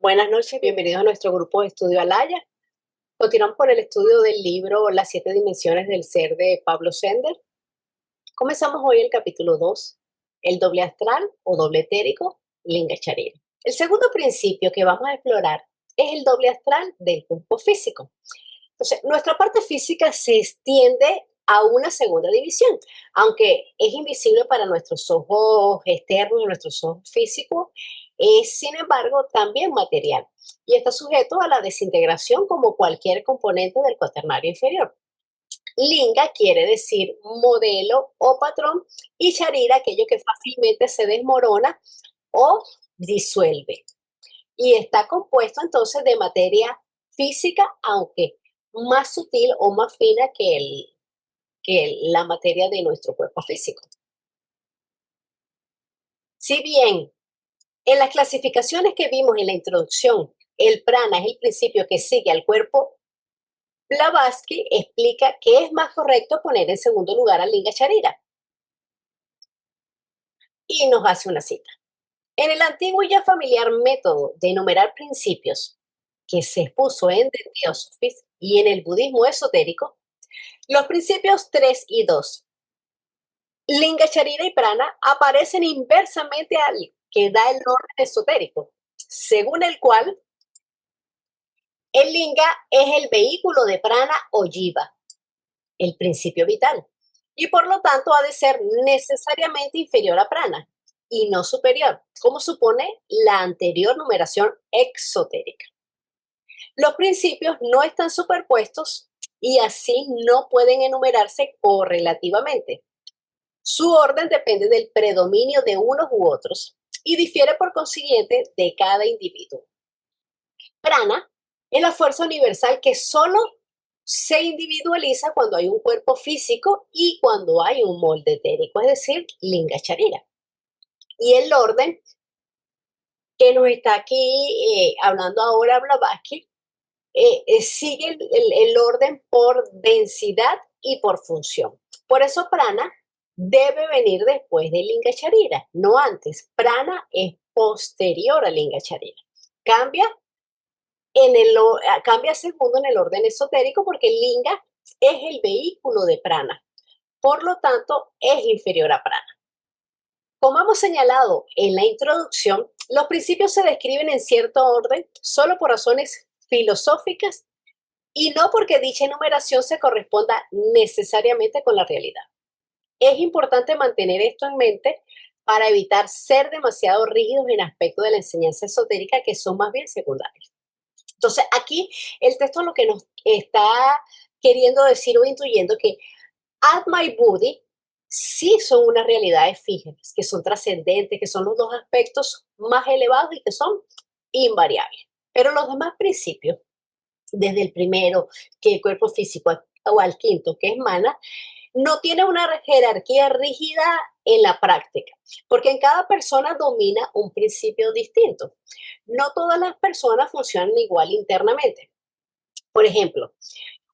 Buenas noches, bienvenidos a nuestro grupo de estudio Alaya. Continuamos con el estudio del libro Las siete dimensiones del ser de Pablo Sender. Comenzamos hoy el capítulo 2, el doble astral o doble etérico, Linga Charira. El segundo principio que vamos a explorar es el doble astral del cuerpo físico. Entonces, nuestra parte física se extiende a una segunda división, aunque es invisible para nuestros ojos externos, nuestros ojos físicos, es sin embargo también material y está sujeto a la desintegración como cualquier componente del cuaternario inferior. Linga quiere decir modelo o patrón y Charira aquello que fácilmente se desmorona o disuelve. Y está compuesto entonces de materia física, aunque más sutil o más fina que la materia de nuestro cuerpo físico. Si bien en las clasificaciones que vimos en la introducción, el prana es el principio que sigue al cuerpo, Blavatsky explica que es más correcto poner en segundo lugar a Linga Charira y nos hace una cita. En el antiguo y ya familiar método de enumerar principios que se expuso en The Theosophies y en el budismo esotérico, los principios 3 y 2, Linga Charira y Prana, aparecen inversamente al que da el orden esotérico, según el cual el Linga es el vehículo de Prana o Jiva, el principio vital, y por lo tanto ha de ser necesariamente inferior a Prana y no superior, como supone la anterior numeración exotérica. Los principios no están superpuestos y así no pueden enumerarse correlativamente. Su orden depende del predominio de unos u otros y difiere por consiguiente de cada individuo. Prana es la fuerza universal que solo se individualiza cuando hay un cuerpo físico y cuando hay un molde etérico, es decir, Linga Charira. Y el orden que nos está aquí hablando ahora Blavatsky sigue el orden por densidad y por función. Por eso Prana debe venir después de Linga Charira, no antes. Prana es posterior a Linga Charira. Cambia, cambia segundo en el orden esotérico porque Linga es el vehículo de Prana. Por lo tanto, es inferior a Prana. Como hemos señalado en la introducción, los principios se describen en cierto orden solo por razones filosóficas y no porque dicha enumeración se corresponda necesariamente con la realidad. Es importante mantener esto en mente para evitar ser demasiado rígidos en aspectos de la enseñanza esotérica que son más bien secundarios. Entonces, aquí el texto lo que nos está queriendo decir o intuyendo que Atma y Buddhi sí son unas realidades fijas, que son trascendentes, que son los dos aspectos más elevados y que son invariables. Pero los demás principios, desde el primero, que el cuerpo físico, o al quinto, que es mana, no tiene una jerarquía rígida en la práctica, porque en cada persona domina un principio distinto. No todas las personas funcionan igual internamente. Por ejemplo,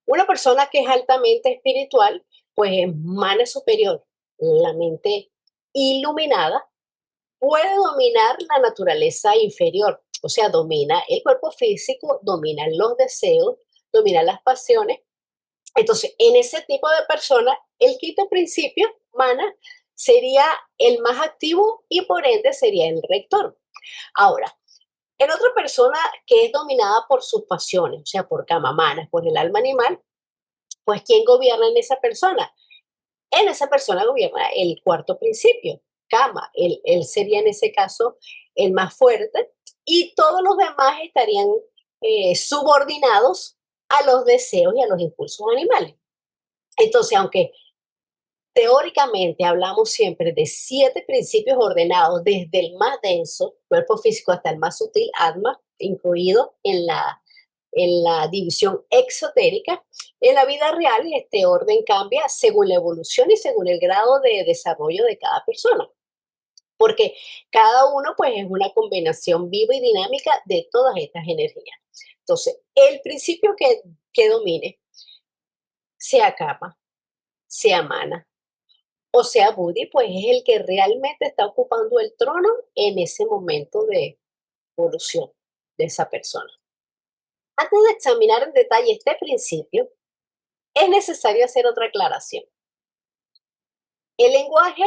una persona que es altamente espiritual, pues es mana superior, la mente iluminada, puede dominar la naturaleza inferior, o sea, domina el cuerpo físico, domina los deseos, domina las pasiones. Entonces, en ese tipo de persona, el quinto principio, mana, sería el más activo y por ende sería el rector. Ahora, en otra persona que es dominada por sus pasiones, o sea, por kamamanas, por el alma animal, pues ¿quién gobierna en esa persona? En esa persona gobierna el cuarto principio, Kama. Él sería en ese caso el más fuerte y todos los demás estarían subordinados a los deseos y a los impulsos animales. Entonces, aunque teóricamente hablamos siempre de 7 principios ordenados desde el más denso, cuerpo físico, hasta el más sutil, Atma, incluido en la división exotérica, en la vida real este orden cambia según la evolución y según el grado de desarrollo de cada persona, porque cada uno pues es una combinación viva y dinámica de todas estas energías. Entonces, el principio que domine, sea Kama, sea Mana o sea Buddhi, pues es el que realmente está ocupando el trono en ese momento de evolución. de esa persona. Antes de examinar en detalle este principio, es necesario hacer otra aclaración. El lenguaje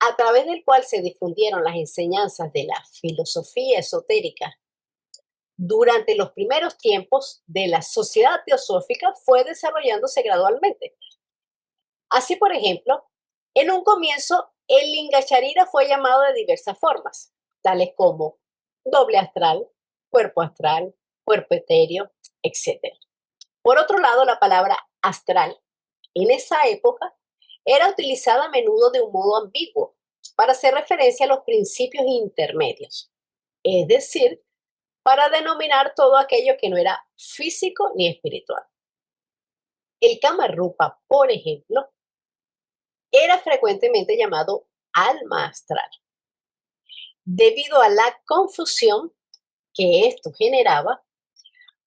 a través del cual se difundieron las enseñanzas de la filosofía esotérica durante los primeros tiempos de la sociedad teosófica fue desarrollándose gradualmente. Así, por ejemplo, en un comienzo, el Lingacharira fue llamado de diversas formas, tales como doble astral, cuerpo etéreo, etc. Por otro lado, la palabra astral en esa época era utilizada a menudo de un modo ambiguo para hacer referencia a los principios intermedios, es decir, para denominar todo aquello que no era físico ni espiritual. El Kamarupa, por ejemplo, era frecuentemente llamado alma astral, debido a la confusión que esto generaba.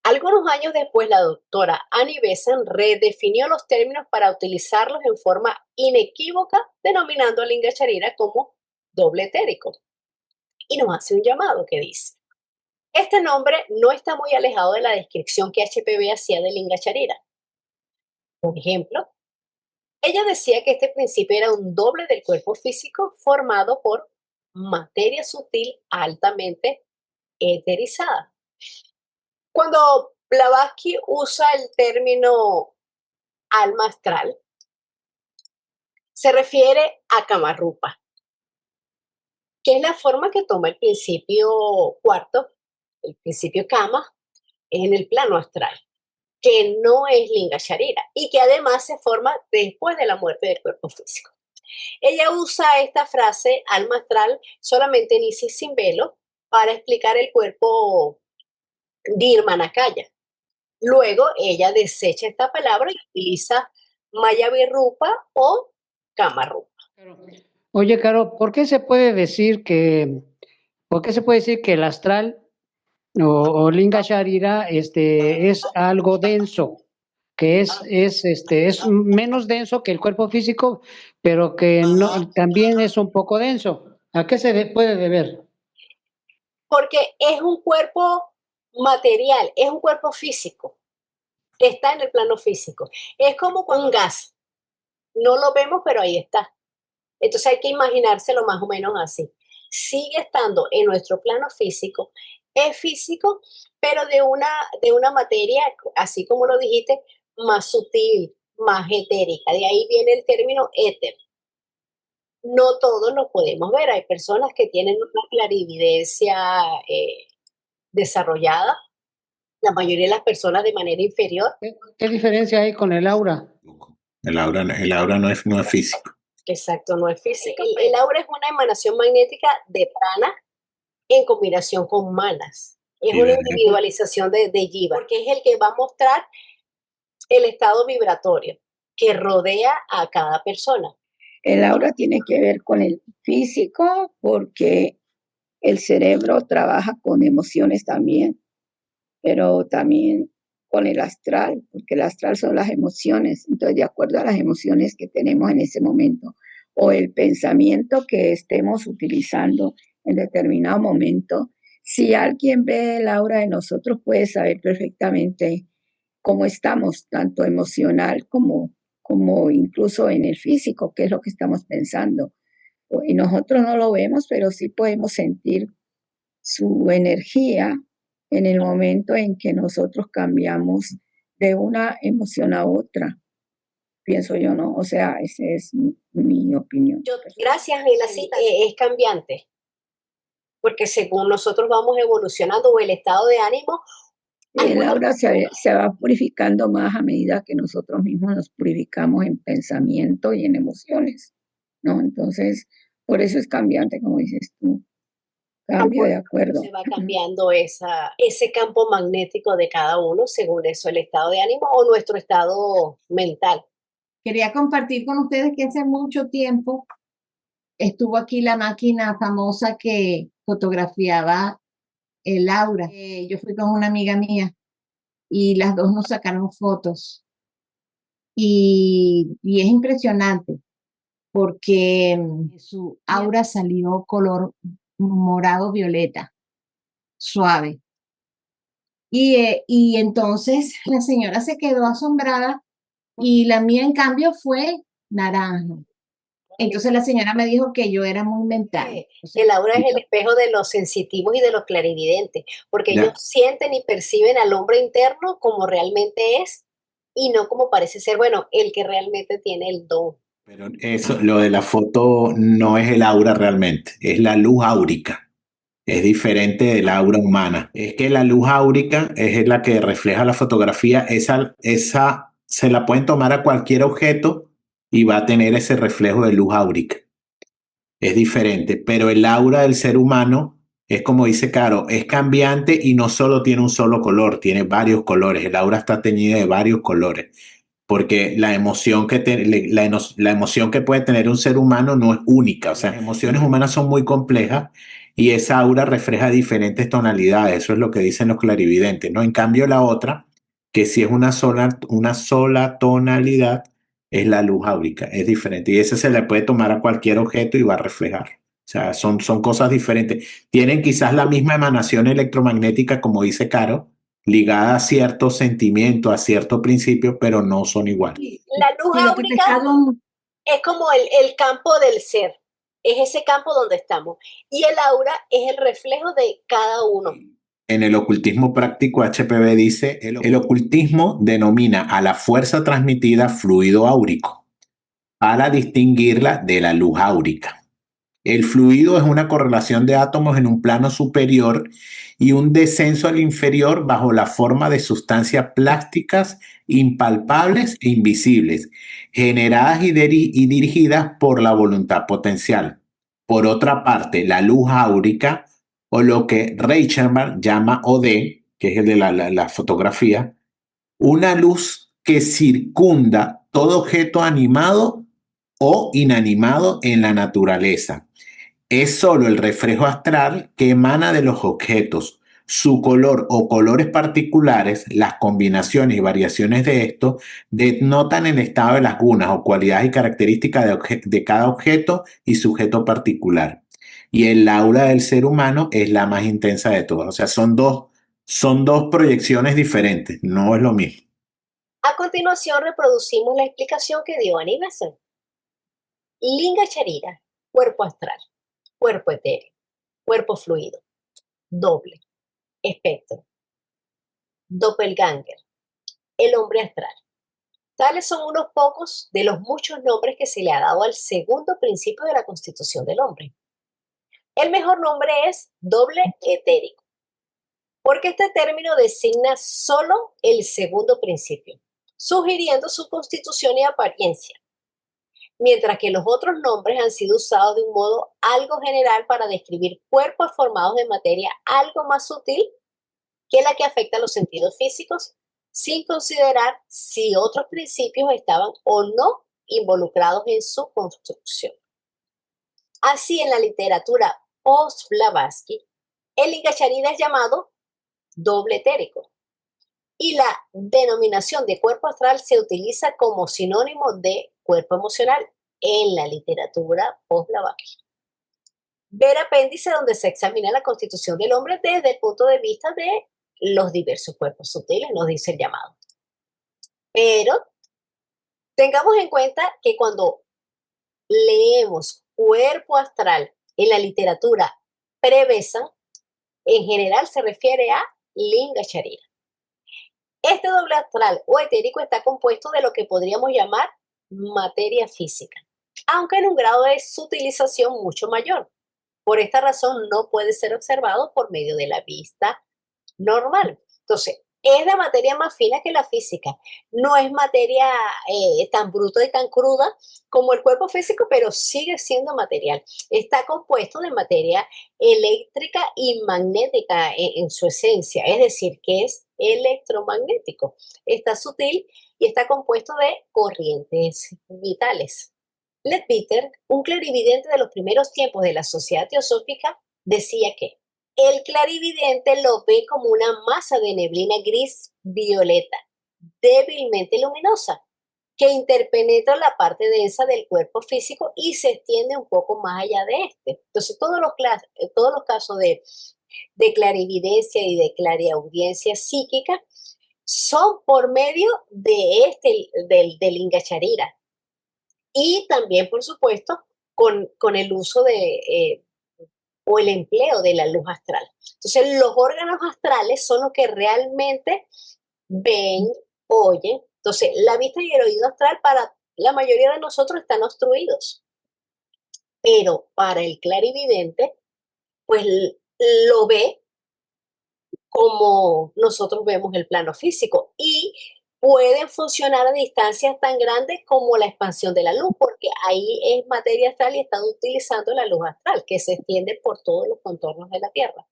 Algunos años después, la doctora Annie Besant redefinió los términos para utilizarlos en forma inequívoca, denominando a Lingacharira como doble etérico. Y nos hace un llamado que dice: este nombre no está muy alejado de la descripción que HPV hacía de Lingacharira. Por ejemplo, ella decía que este principio era un doble del cuerpo físico formado por materia sutil altamente eterizada. Cuando Blavatsky usa el término alma astral, se refiere a Kamarupa, que es la forma que toma el principio cuarto, el principio Kama, en el plano astral, que no es Lingacharira y que además se forma después de la muerte del cuerpo físico. Ella usa esta frase alma astral solamente en Isis sin velo para explicar el cuerpo Nirmanakaya. Luego ella desecha esta palabra y utiliza Mayavirrupa o Kamarupa. Oye, Caro, por qué se puede decir que el astral o Lingacharira es algo denso, que es menos denso que el cuerpo físico, pero que no, también es un poco denso? ¿A qué puede deber? Porque es un cuerpo material, es un cuerpo físico, que está en el plano físico. Es como un gas, no lo vemos, pero ahí está. Entonces hay que imaginárselo más o menos así. Sigue estando en nuestro plano físico, es físico, pero de una materia, así como lo dijiste, más sutil, más etérica. De ahí viene el término éter. No todos lo podemos ver. Hay personas que tienen una clarividencia desarrollada, la mayoría de las personas de manera inferior. ¿Qué diferencia hay con el aura? El aura no es físico. Exacto, no es físico. El aura es una emanación magnética de prana en combinación con manas. Es una individualización de Jiva, porque es el que va a mostrar el estado vibratorio que rodea a cada persona. El aura tiene que ver con el físico porque el cerebro trabaja con emociones también, pero también con el astral, porque el astral son las emociones. Entonces, de acuerdo a las emociones que tenemos en ese momento o el pensamiento que estemos utilizando en determinado momento, si alguien ve el aura de nosotros, puede saber perfectamente cómo estamos, tanto emocional como incluso en el físico, qué es lo que estamos pensando. Y nosotros no lo vemos, pero sí podemos sentir su energía en el momento en que nosotros cambiamos de una emoción a otra, pienso yo, ¿no? O sea, esa es mi opinión. Gracias, Angela, sí, es cambiante, porque según nosotros vamos evolucionando o el estado de ánimo, el aura se va purificando más a medida que nosotros mismos nos purificamos en pensamiento y en emociones, ¿no? Entonces, por eso es cambiante, como dices tú. Cambia de acuerdo. Se va cambiando ese campo magnético de cada uno según eso, el estado de ánimo o nuestro estado mental. Quería compartir con ustedes que hace mucho tiempo estuvo aquí la máquina famosa que fotografiaba el aura. Yo fui con una amiga mía y las dos nos sacaron fotos. Y es impresionante porque su aura salió color morado violeta, suave. Y entonces la señora se quedó asombrada y la mía, en cambio, fue naranja. Entonces la señora me dijo que yo era muy mental. O sea, El aura es el espejo de los sensitivos y de los clarividentes, porque ellos Ya, sienten y perciben al hombre interno como realmente es y no como parece ser, bueno, el que realmente tiene el don. pero eso, lo de la foto no es el aura realmente, es la luz áurica. Es diferente del aura humana. Es que la luz áurica es la que refleja la fotografía. Esa se la pueden tomar a cualquier objeto y va a tener ese reflejo de luz áurica. Es diferente, pero el aura del ser humano es como dice Caro, es cambiante y no solo tiene un solo color, tiene varios colores. El aura está teñida de varios colores, porque la emoción la emoción que puede tener un ser humano no es única. O sea, las emociones humanas son muy complejas y esa aura refleja diferentes tonalidades. Eso es lo que dicen los clarividentes, ¿no? En cambio, la otra, que si es una sola tonalidad, es la luz áurica, es diferente. Y ese se le puede tomar a cualquier objeto y va a reflejar. O sea, son cosas diferentes. Tienen quizás la misma emanación electromagnética, como dice Caro, ligada a cierto sentimiento, a cierto principio, pero no son iguales. La luz y lo que he áurica estado, es como el campo del ser, es ese campo donde estamos. Y el aura es el reflejo de cada uno. En el ocultismo práctico, HPV dice, el ocultismo denomina a la fuerza transmitida fluido áurico para distinguirla de la luz áurica. El fluido es una correlación de átomos en un plano superior y un descenso al inferior bajo la forma de sustancias plásticas impalpables e invisibles, generadas y dirigidas por la voluntad potencial. Por otra parte, la luz áurica, o lo que Reichenbach llama OD, que es el de la fotografía, una luz que circunda todo objeto animado o inanimado en la naturaleza. Es solo el reflejo astral que emana de los objetos. Su color o colores particulares, las combinaciones y variaciones de esto, denotan el estado de las gunas o cualidades y características de cada objeto y sujeto particular. Y el aura del ser humano es la más intensa de todas. O sea, son dos proyecciones diferentes, no es lo mismo. A continuación reproducimos la explicación que dio Annie Besant. Linga Charira, cuerpo astral, cuerpo etéreo, cuerpo fluido, doble, espectro, doppelganger, el hombre astral. Tales son unos pocos de los muchos nombres que se le ha dado al segundo principio de la constitución del hombre. El mejor nombre es doble etérico, porque este término designa solo el segundo principio, sugiriendo su constitución y apariencia, mientras que los otros nombres han sido usados de un modo algo general para describir cuerpos formados de materia algo más sutil que la que afecta a los sentidos físicos, sin considerar si otros principios estaban o no involucrados en su construcción. Así, en la literatura post-Blavatsky, el Linkacharita es llamado doble etérico y la denominación de cuerpo astral se utiliza como sinónimo de cuerpo emocional en la literatura post-Blavatsky. Ver apéndice, donde se examina la constitución del hombre desde el punto de vista de los diversos cuerpos sutiles, nos dice el llamado. Pero tengamos en cuenta que cuando leemos cuerpo astral en la literatura pre-Besant, en general se refiere a Linga Charira. Este doble astral o etérico está compuesto de lo que podríamos llamar materia física, aunque en un grado de sutilización mucho mayor. Por esta razón no puede ser observado por medio de la vista normal. Entonces, es la materia más fina que la física. No es materia tan bruta y tan cruda como el cuerpo físico, pero sigue siendo material. Está compuesto de materia eléctrica y magnética en su esencia, es decir, que es electromagnético. Está sutil y está compuesto de corrientes vitales. Leadbeater, un clarividente de los primeros tiempos de la Sociedad Teosófica, decía que el clarividente lo ve como una masa de neblina gris violeta, débilmente luminosa, que interpenetra la parte densa del cuerpo físico y se extiende un poco más allá de este. Entonces, todos los casos de de clarividencia y de clariaudiencia psíquica son por medio de del Linga Charira. Y también, por supuesto, con el uso o el empleo de la luz astral. Entonces, los órganos astrales son los que realmente ven, oyen. Entonces, la vista y el oído astral para la mayoría de nosotros están obstruidos. Pero para el clarividente, pues lo ve como nosotros vemos el plano físico y pueden funcionar a distancias tan grandes como la expansión de la luz, porque ahí es materia astral y están utilizando la luz astral, que se extiende por todos los contornos de la Tierra.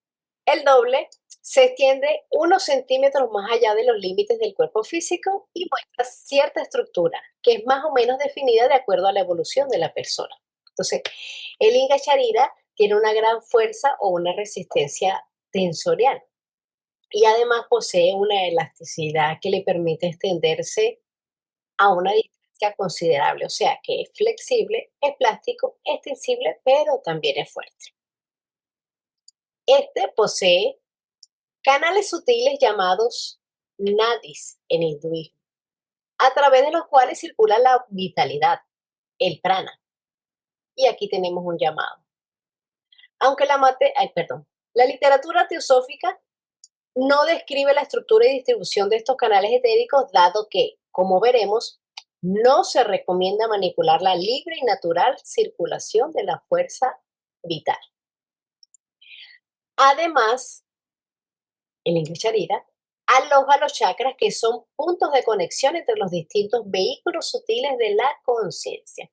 El doble se extiende unos centímetros más allá de los límites del cuerpo físico y muestra cierta estructura, que es más o menos definida de acuerdo a la evolución de la persona. Entonces, el Linga Charira tiene una gran fuerza o una resistencia tensorial. Y además posee una elasticidad que le permite extenderse a una distancia considerable, o sea que es flexible, es plástico, es extensible, pero también es fuerte. Este posee canales sutiles llamados nadis en hinduismo, a través de los cuales circula la vitalidad, el prana. Y aquí tenemos un llamado. Aunque la literatura teosófica no describe la estructura y distribución de estos canales etéricos, dado que, como veremos, no se recomienda manipular la libre y natural circulación de la fuerza vital. Además, el Linga Charira aloja los chakras, que son puntos de conexión entre los distintos vehículos sutiles de la conciencia.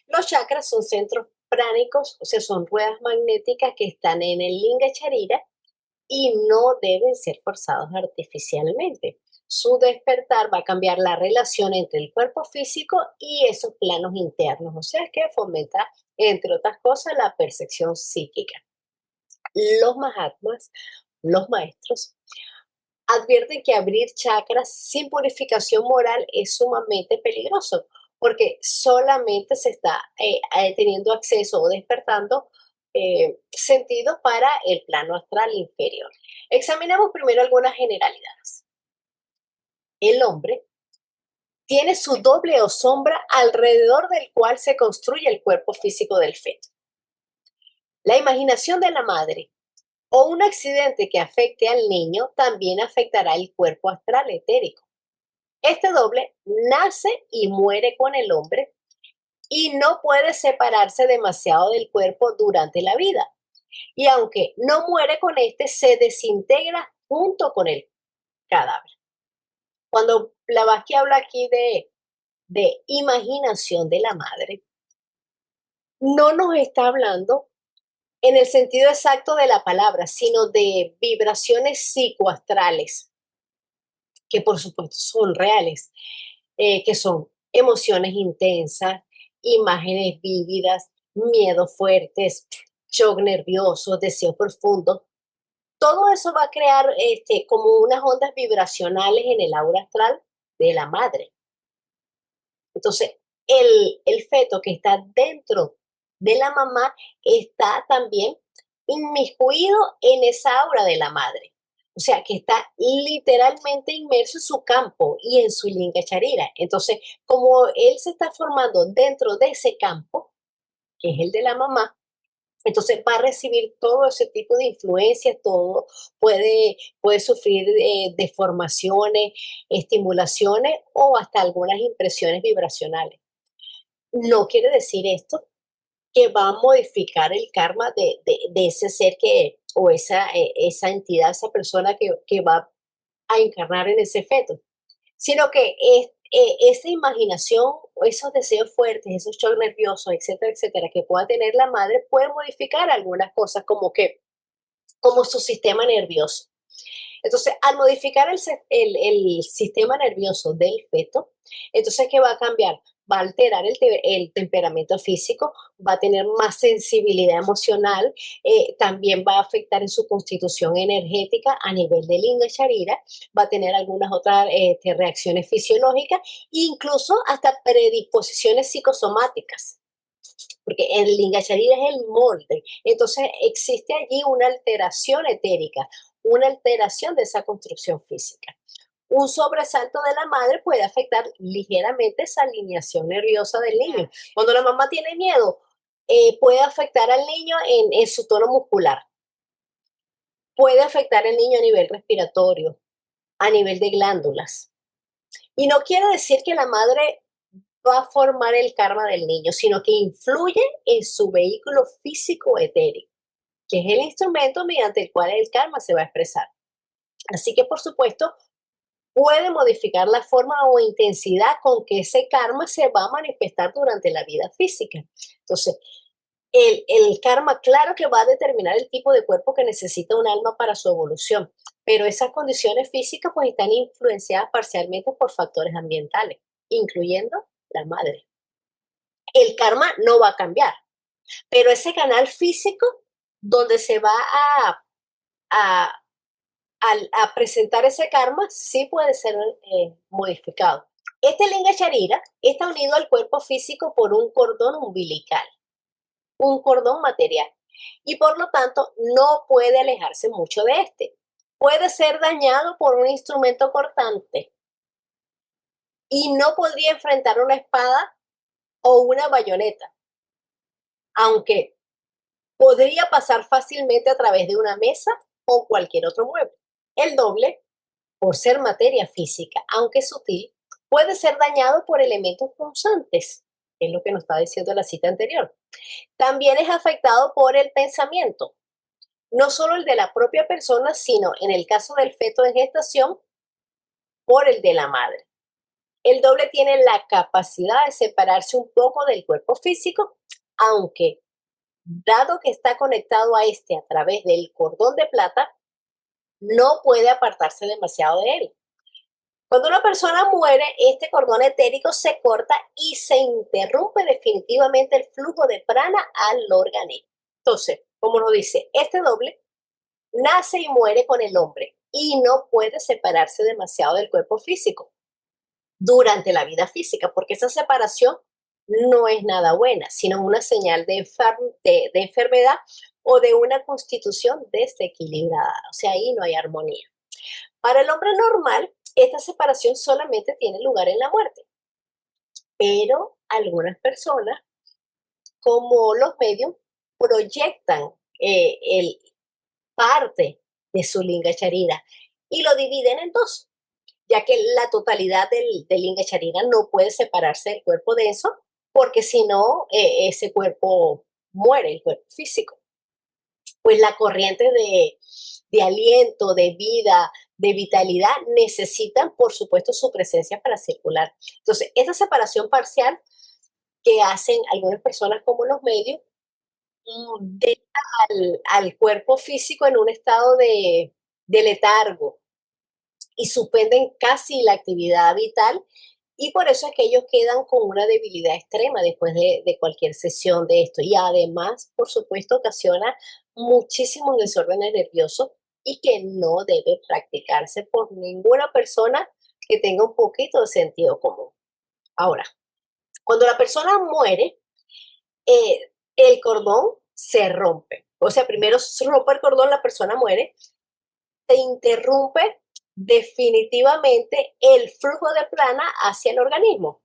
Los chakras son centros pránicos, o sea, son ruedas magnéticas que están en el Linga Charira y no deben ser forzados artificialmente. Su despertar va a cambiar la relación entre el cuerpo físico y esos planos internos, o sea que fomenta, entre otras cosas, la percepción psíquica. Los Mahatmas, los maestros, advierten que abrir chakras sin purificación moral es sumamente peligroso, porque solamente se está teniendo acceso o despertando sentidos para el plano astral inferior. Examinemos primero algunas generalidades. El hombre tiene su doble o sombra alrededor del cual se construye el cuerpo físico del feto. La imaginación de la madre o un accidente que afecte al niño también afectará el cuerpo astral etérico. Este doble nace y muere con el hombre y no puede separarse demasiado del cuerpo durante la vida. Y aunque no muere con este, se desintegra junto con el cadáver. Cuando Blavatsky habla aquí de imaginación de la madre, no nos está hablando en el sentido exacto de la palabra, sino de vibraciones psicoastrales, que por supuesto son reales, que son emociones intensas, imágenes vívidas, miedos fuertes, shock nervioso, deseo profundo. Todo eso va a crear como unas ondas vibracionales en el aura astral de la madre. Entonces, el feto que está dentro de la mamá está también inmiscuido en esa aura de la madre. O sea, que está literalmente inmerso en su campo y en su Linga Charira. Entonces, como él se está formando dentro de ese campo, que es el de la mamá, entonces va a recibir todo ese tipo de influencias, todo puede sufrir deformaciones, estimulaciones o hasta algunas impresiones vibracionales. No quiere decir esto que va a modificar el karma de ese ser o esa entidad, esa persona que va a encarnar en ese feto, sino que esa imaginación, esos deseos fuertes, esos shocks nerviosos, etcétera, que pueda tener la madre, puede modificar algunas cosas como su sistema nervioso. Entonces, al modificar el sistema nervioso del feto, entonces, ¿qué va a cambiar? Va a alterar el temperamento físico, va a tener más sensibilidad emocional, también va a afectar en su constitución energética a nivel de Linga Charira, va a tener algunas otras reacciones fisiológicas, incluso hasta predisposiciones psicosomáticas. porque el Linga Sharira es el molde. Entonces existe allí una alteración etérica, una alteración de esa construcción física. Un sobresalto de la madre puede afectar ligeramente esa alineación nerviosa del niño. Cuando la mamá tiene miedo, puede afectar al niño en su tono muscular. Puede afectar al niño a nivel respiratorio, a nivel de glándulas. Y no quiere decir que la madre va a formar el karma del niño, sino que influye en su vehículo físico etérico, que es el instrumento mediante el cual el karma se va a expresar. Así que, por supuesto, puede modificar la forma o intensidad con que ese karma se va a manifestar durante la vida física. Entonces, el karma, claro que va a determinar el tipo de cuerpo que necesita un alma para su evolución, pero esas condiciones físicas pues están influenciadas parcialmente por factores ambientales, incluyendo la madre. El karma no va a cambiar, pero ese canal físico donde se va a, a presentar ese karma sí puede ser modificado. Este Linga Sharira está unido al cuerpo físico por un cordón umbilical, un cordón material, y por lo tanto no puede alejarse mucho de este. Puede ser dañado por un instrumento cortante y no podría enfrentar una espada o una bayoneta, aunque podría pasar fácilmente a través de una mesa o cualquier otro mueble. El doble, por ser materia física, aunque sutil, puede ser dañado por elementos punzantes, es lo que nos está diciendo la cita anterior. También es afectado por el pensamiento, no solo el de la propia persona, sino en el caso del feto en gestación, por el de la madre. El doble tiene la capacidad de separarse un poco del cuerpo físico, aunque, dado que está conectado a este a través del cordón de plata, no puede apartarse demasiado de él. Cuando una persona muere, este cordón etérico se corta y se interrumpe definitivamente el flujo de prana al organismo. Entonces, como nos dice, este doble nace y muere con el hombre y no puede separarse demasiado del cuerpo físico durante la vida física, porque esa separación no es nada buena, sino una señal de enfermedad o de una constitución desequilibrada. O sea, ahí no hay armonía. Para el hombre normal, esta separación solamente tiene lugar en la muerte, pero algunas personas, como los medios, proyectan el parte de su Linga Sharira y lo dividen en dos, ya que la totalidad del Linga Sharira no puede separarse del cuerpo denso, porque si no, ese cuerpo muere, el cuerpo físico. Pues la corriente de aliento, de vida, de vitalidad, necesitan, por supuesto, su presencia para circular. Entonces, esta separación parcial que hacen algunas personas como los medios, deja al cuerpo físico en un estado de letargo y suspenden casi la actividad vital, y por eso es que ellos quedan con una debilidad extrema después de cualquier sesión de esto. Y además, por supuesto, ocasiona muchísimos desórdenes nerviosos y que no debe practicarse por ninguna persona que tenga un poquito de sentido común. Ahora, cuando la persona muere, el cordón se rompe. O sea, primero se rompe el cordón, la persona muere, se interrumpe definitivamente el flujo de prana hacia el organismo.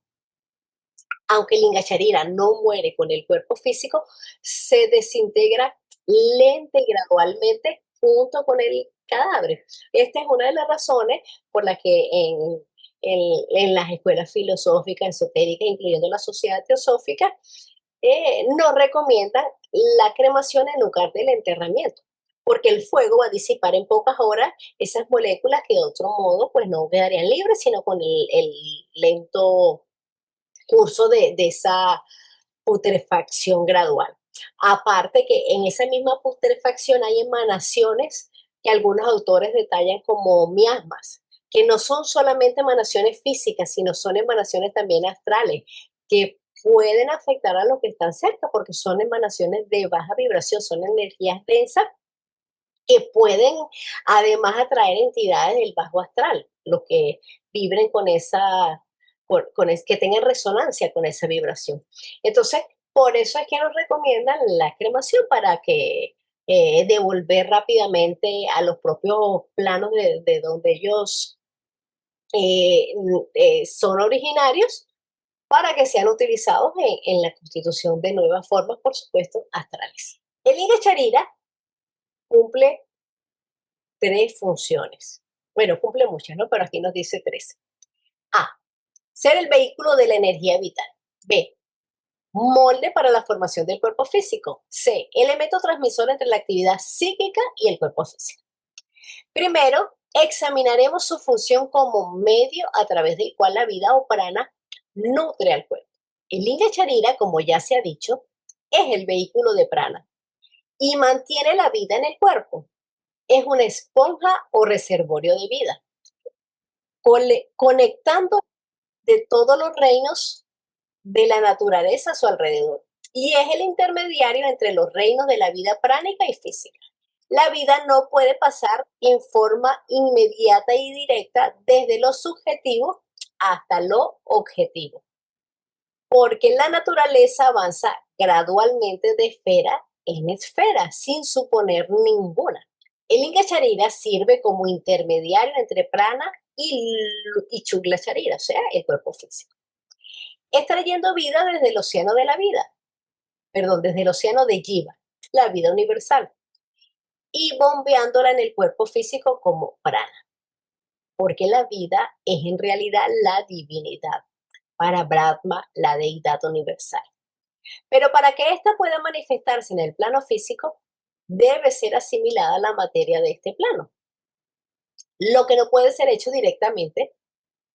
Aunque el Linga Sharira no muere con el cuerpo físico, se desintegra lenta y gradualmente junto con el cadáver. Esta es una de las razones por las que en las escuelas filosóficas, esotéricas, incluyendo la sociedad teosófica, no recomiendan la cremación en lugar del enterramiento, porque el fuego va a disipar en pocas horas esas moléculas que de otro modo pues no quedarían libres, sino con el lento curso de esa putrefacción gradual. Aparte que en esa misma putrefacción hay emanaciones que algunos autores detallan como miasmas, que no son solamente emanaciones físicas, sino son emanaciones también astrales, que pueden afectar a los que están cerca, porque son emanaciones de baja vibración, son energías densas que pueden además atraer entidades del bajo astral, los que vibren con esa, que tengan resonancia con esa vibración. Entonces, por eso es que nos recomiendan la cremación para que devolver rápidamente a los propios planos de donde ellos son originarios para que sean utilizados en la constitución de nuevas formas, por supuesto, astrales. El Linga Charira cumple 3 funciones. Bueno, cumple muchas, ¿no? Pero aquí nos dice 3. A. Ser el vehículo de la energía vital. B. Molde para la formación del cuerpo físico. C. Elemento transmisor entre la actividad psíquica y el cuerpo físico. Primero, examinaremos su función como medio a través del cual la vida o prana nutre al cuerpo. El Linga Charira, como ya se ha dicho, es el vehículo de prana y mantiene la vida en el cuerpo. Es una esponja o reservorio de vida, conectando de todos los reinos de la naturaleza a su alrededor. Y es el intermediario entre los reinos de la vida pránica y física. La vida no puede pasar en forma inmediata y directa desde lo subjetivo hasta lo objetivo, porque la naturaleza avanza gradualmente de esfera en esfera sin suponer ninguna. El Linga Charira sirve como intermediario entre prana y Chukla Charira, o sea, el cuerpo físico, extrayendo vida desde el océano de la vida, desde el océano de Jiva, la vida universal, y bombeándola en el cuerpo físico como prana, porque la vida es en realidad la divinidad, para Brahma, la deidad universal. Pero para que ésta pueda manifestarse en el plano físico, debe ser asimilada a la materia de este plano, lo que no puede ser hecho directamente,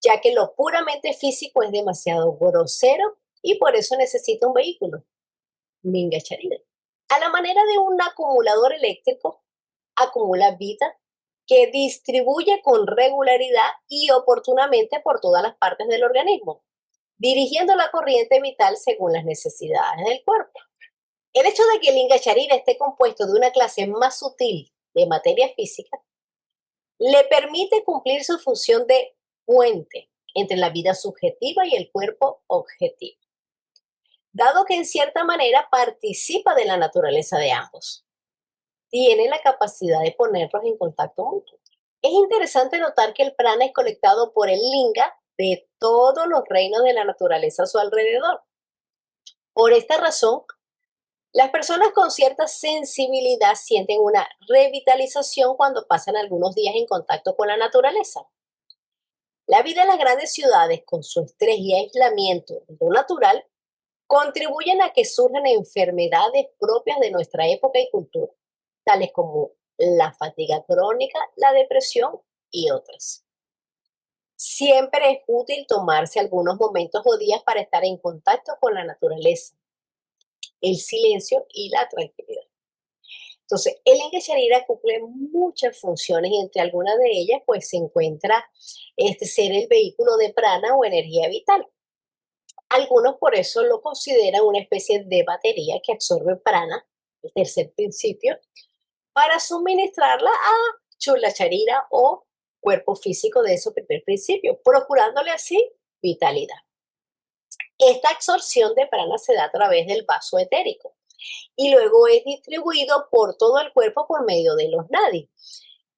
ya que lo puramente físico es demasiado grosero y por eso necesita un vehículo, Linga Charira. A la manera de un acumulador eléctrico, acumula vida que distribuye con regularidad y oportunamente por todas las partes del organismo, dirigiendo la corriente vital según las necesidades del cuerpo. El hecho de que el Linga Charira esté compuesto de una clase más sutil de materia física le permite cumplir su función de puente entre la vida subjetiva y el cuerpo objetivo, dado que en cierta manera participa de la naturaleza de ambos. Tiene la capacidad de ponerlos en contacto mutuo. Es interesante notar que el prana es colectado por el linga de todos los reinos de la naturaleza a su alrededor. Por esta razón, las personas con cierta sensibilidad sienten una revitalización cuando pasan algunos días en contacto con la naturaleza. La vida en las grandes ciudades, con su estrés y aislamiento de lo natural, contribuyen a que surjan enfermedades propias de nuestra época y cultura, tales como la fatiga crónica, la depresión y otras. Siempre es útil tomarse algunos momentos o días para estar en contacto con la naturaleza, el silencio y la tranquilidad. Entonces, el Linga Charira cumple muchas funciones y entre algunas de ellas pues se encuentra ser el vehículo de prana o energía vital. Algunos por eso lo consideran una especie de batería que absorbe prana, el tercer principio, para suministrarla a Chula Charira o cuerpo físico de ese primer principio, procurándole así vitalidad. Esta absorción de prana se da a través del vaso etérico y luego es distribuido por todo el cuerpo por medio de los nadis,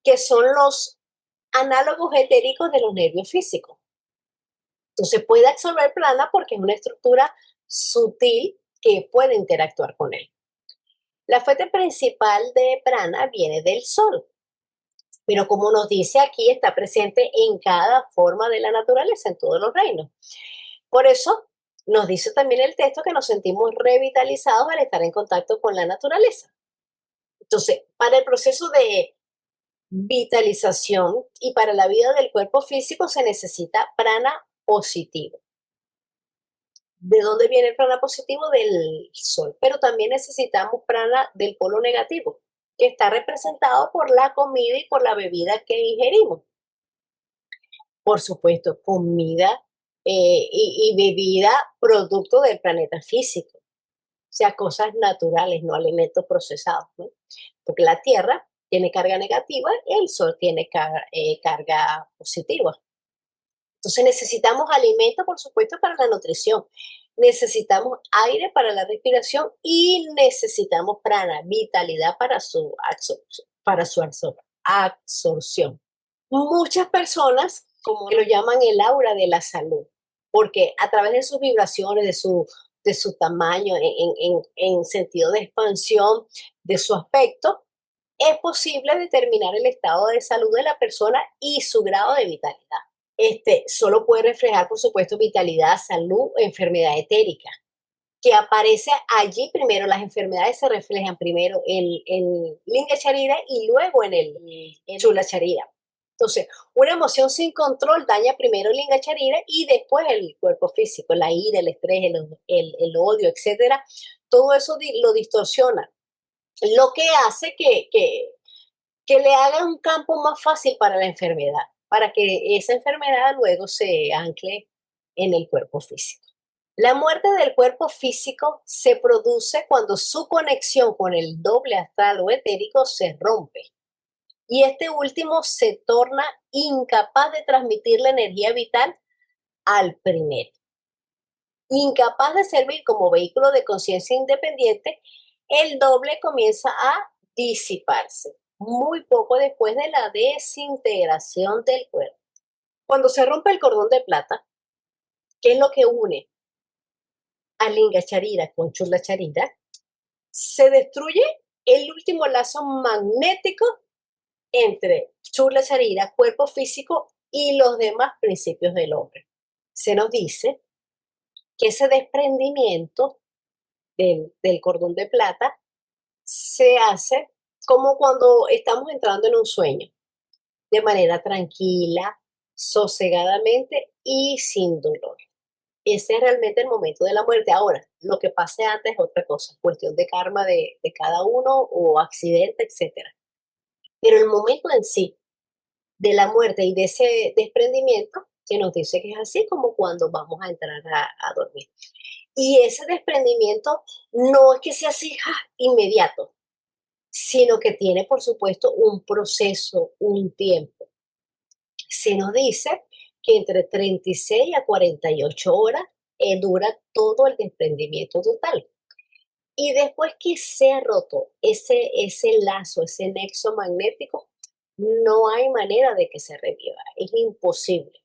que son los análogos etéricos de los nervios físicos. Entonces puede absorber prana porque es una estructura sutil que puede interactuar con él. La fuente principal de prana viene del sol, pero como nos dice aquí, está presente en cada forma de la naturaleza, en todos los reinos. Por eso nos dice también el texto que nos sentimos revitalizados al estar en contacto con la naturaleza. Entonces, para el proceso de vitalización y para la vida del cuerpo físico se necesita prana positivo. ¿De dónde viene el prana positivo? Del sol, pero también necesitamos prana del polo negativo, que está representado por la comida y por la bebida que ingerimos. Por supuesto, comida y bebida producto del planeta físico, o sea, cosas naturales, no alimentos procesados, ¿no? Porque la Tierra tiene carga negativa y el Sol tiene carga positiva. Entonces necesitamos alimentos, por supuesto, para la nutrición, necesitamos aire para la respiración y necesitamos prana, vitalidad para su absorción. Muchas personas, como lo llaman el aura de la salud, porque a través de sus vibraciones, de su tamaño, en sentido de expansión, de su aspecto, es posible determinar el estado de salud de la persona y su grado de vitalidad. Solo puede reflejar, por supuesto, vitalidad, salud, enfermedad etérica, que aparece allí primero. Las enfermedades se reflejan primero en Linga Charira y luego en el Chula Charira. Entonces, una emoción sin control daña primero el Linga Charira y después el cuerpo físico, la ira, el estrés, el odio, etcétera. Todo eso lo distorsiona, lo que hace que le haga un campo más fácil para la enfermedad, para que esa enfermedad luego se ancle en el cuerpo físico. La muerte del cuerpo físico se produce cuando su conexión con el doble astral o etérico se rompe y este último se torna incapaz de transmitir la energía vital al primero. Incapaz de servir como vehículo de conciencia independiente, el doble comienza a disiparse muy poco después de la desintegración del cuerpo. Cuando se rompe el cordón de plata, ¿qué es lo que une a Linga Charira con Chula Charira? Se destruye el último lazo magnético entre Chula Charira, cuerpo físico, y los demás principios del hombre. Se nos dice que ese desprendimiento del cordón de plata se hace como cuando estamos entrando en un sueño, de manera tranquila, sosegadamente y sin dolor. Ese es realmente el momento de la muerte. Ahora, lo que pase antes es otra cosa, cuestión de karma de cada uno o accidente, etc. Pero el momento en sí de la muerte y de ese desprendimiento, se nos dice que es así como cuando vamos a entrar a dormir. Y ese desprendimiento no es que sea así inmediato, sino que tiene, por supuesto, un proceso, un tiempo. Se nos dice que entre 36 a 48 horas dura todo el desprendimiento total. Y después que se ha roto ese lazo, ese nexo magnético, no hay manera de que se reviva, es imposible.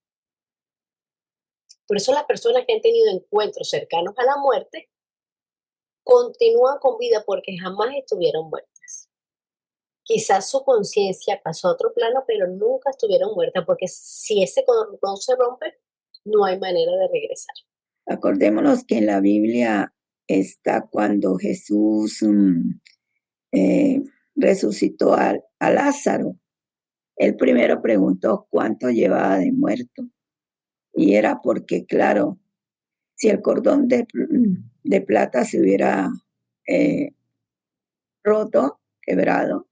Por eso las personas que han tenido encuentros cercanos a la muerte continúan con vida porque jamás estuvieron muertas. Quizás su conciencia pasó a otro plano, pero nunca estuvieron muertas, porque si ese cordón se rompe, no hay manera de regresar. Acordémonos que en la Biblia está cuando Jesús resucitó a Lázaro. Él primero preguntó cuánto llevaba de muerto. Y era porque, claro, si el cordón de plata se hubiera roto, quebrado,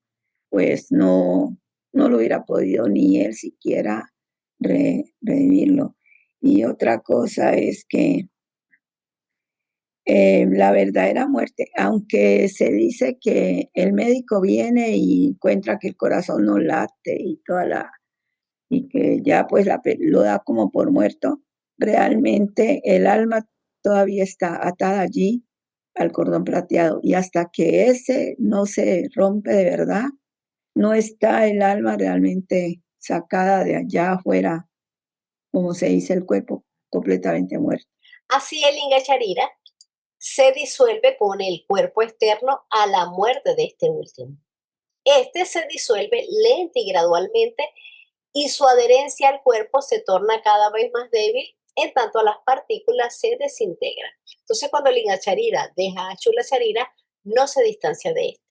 pues no lo hubiera podido ni él siquiera revivirlo. Y otra cosa es que la verdadera muerte, aunque se dice que el médico viene y encuentra que el corazón no late y que ya pues lo da como por muerto, realmente el alma todavía está atada allí al cordón plateado y hasta que ese no se rompe de verdad, no está el alma realmente sacada de allá afuera, como se dice, el cuerpo completamente muerto. Así el Linga Charira se disuelve con el cuerpo externo a la muerte de este último. Este se disuelve lenta y gradualmente y su adherencia al cuerpo se torna cada vez más débil en tanto las partículas se desintegran. Entonces, cuando Linga Charira deja a Chula Charira, no se distancia de este.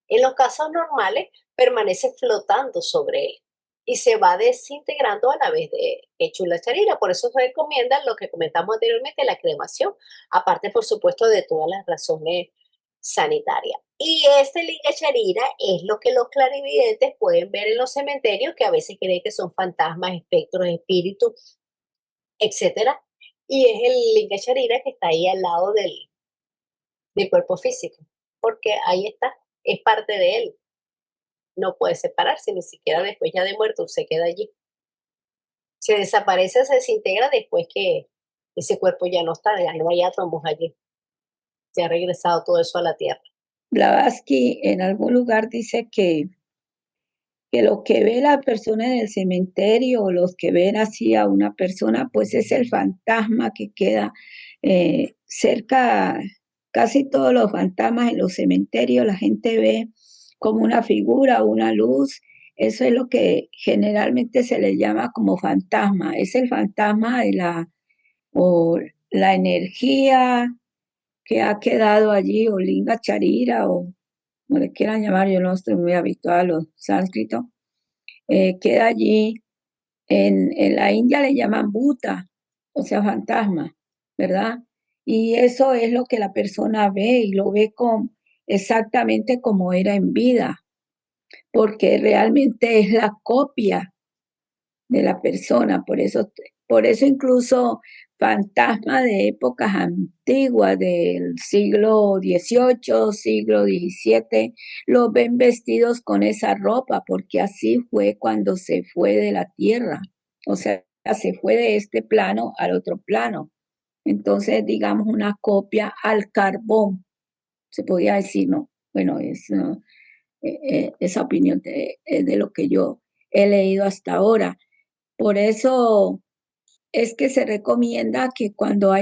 En los casos normales, permanece flotando sobre él y se va desintegrando a la vez de Chula Charira. Por eso se recomienda lo que comentamos anteriormente, la cremación, aparte, por supuesto, de todas las razones sanitarias. Y este Linga Charira es lo que los clarividentes pueden ver en los cementerios, que a veces creen que son fantasmas, espectros, espíritus, etcétera. Y es el Linga Charira que está ahí al lado del cuerpo físico, porque ahí está, es parte de él. No puede separarse, ni siquiera después ya de muerto se queda allí. Se desaparece, se desintegra después que ese cuerpo ya no está, ya no hay átomos allí. Se ha regresado todo eso a la Tierra. Blavatsky en algún lugar dice que lo que ve la persona en el cementerio o los que ven así a una persona, pues es el fantasma que queda cerca. Casi todos los fantasmas en los cementerios la gente ve como una figura, una luz. Eso es lo que generalmente se le llama como fantasma. Es el fantasma de o la energía que ha quedado allí, o linga charira, o como le quieran llamar, yo no estoy muy habituada a los sánscritos, queda allí. En la India le llaman bhuta, o sea, fantasma, ¿verdad? Y eso es lo que la persona ve y lo ve exactamente como era en vida, porque realmente es la copia de la persona. Por eso incluso fantasmas de épocas antiguas, del siglo XVIII, siglo XVII, los ven vestidos con esa ropa, porque así fue cuando se fue de la tierra. O sea, se fue de este plano al otro plano. Entonces, digamos, una copia al carbón, se podría decir, ¿no? Bueno, esa opinión es de lo que yo he leído hasta ahora. Por eso es que se recomienda que cuando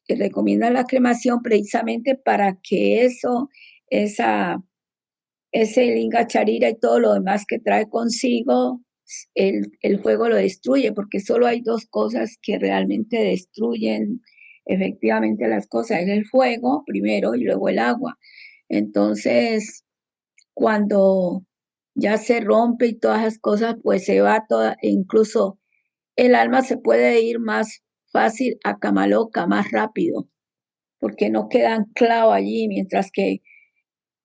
recomienda la cremación precisamente para que esa, ese linga charira y todo lo demás que trae consigo, el fuego lo destruye, porque solo hay dos cosas que realmente destruyen efectivamente las cosas, es el fuego primero y luego el agua. Entonces, cuando ya se rompe y todas las cosas, pues se va toda, e incluso el alma se puede ir más fácil a cama loca, más rápido, porque no queda anclado allí, mientras que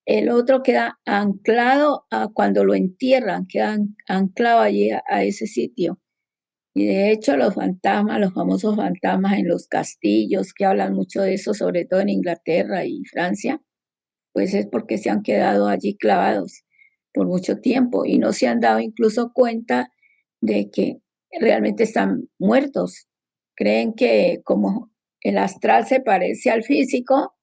el otro queda anclado a cuando lo entierran, queda anclado allí a ese sitio. Y de hecho los fantasmas, los famosos fantasmas en los castillos, que hablan mucho de eso, sobre todo en Inglaterra y Francia, pues es porque se han quedado allí clavados por mucho tiempo y no se han dado incluso cuenta de que realmente están muertos. Creen que como el astral se parece al físico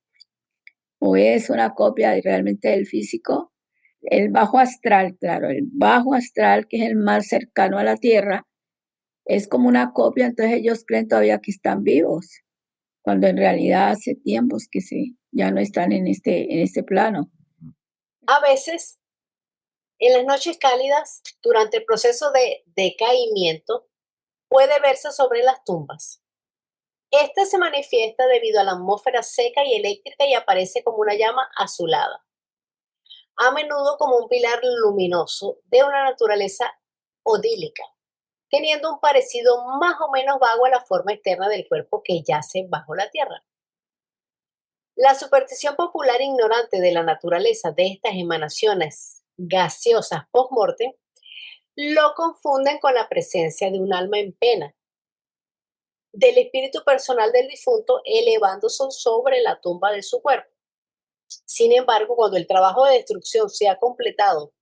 o es una copia realmente del físico, el bajo astral, claro, el bajo astral, que es el más cercano a la Tierra, es como una copia, entonces ellos creen todavía que están vivos, cuando en realidad hace tiempos que ya no están en este plano. A veces, en las noches cálidas, durante el proceso de decaimiento, puede verse sobre las tumbas. Este se manifiesta debido a la atmósfera seca y eléctrica y aparece como una llama azulada, a menudo como un pilar luminoso de una naturaleza odílica, teniendo un parecido más o menos vago a la forma externa del cuerpo que yace bajo la tierra. La superstición popular ignorante de la naturaleza de estas emanaciones gaseosas post-mortem lo confunden con la presencia de un alma en pena, del espíritu personal del difunto elevándose sobre la tumba de su cuerpo. Sin embargo, cuando el trabajo de destrucción se ha completado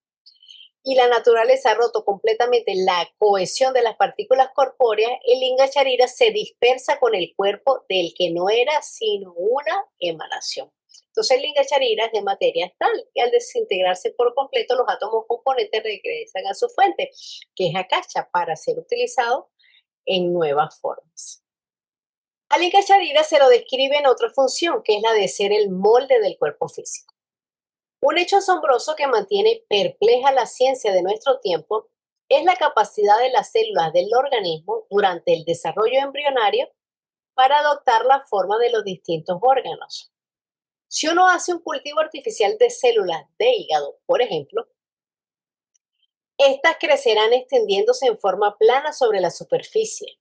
y la naturaleza ha roto completamente la cohesión de las partículas corpóreas, el Linga Charira se dispersa con el cuerpo del que no era sino una emanación. Entonces el Linga Charira es de materia tal que al desintegrarse por completo los átomos componentes regresan a su fuente, que es Akasha, para ser utilizado en nuevas formas. Al Linga Charira se lo describe en otra función, que es la de ser el molde del cuerpo físico. Un hecho asombroso que mantiene perpleja la ciencia de nuestro tiempo es la capacidad de las células del organismo durante el desarrollo embrionario para adoptar la forma de los distintos órganos. Si uno hace un cultivo artificial de células de hígado, por ejemplo, estas crecerán extendiéndose en forma plana sobre la superficie.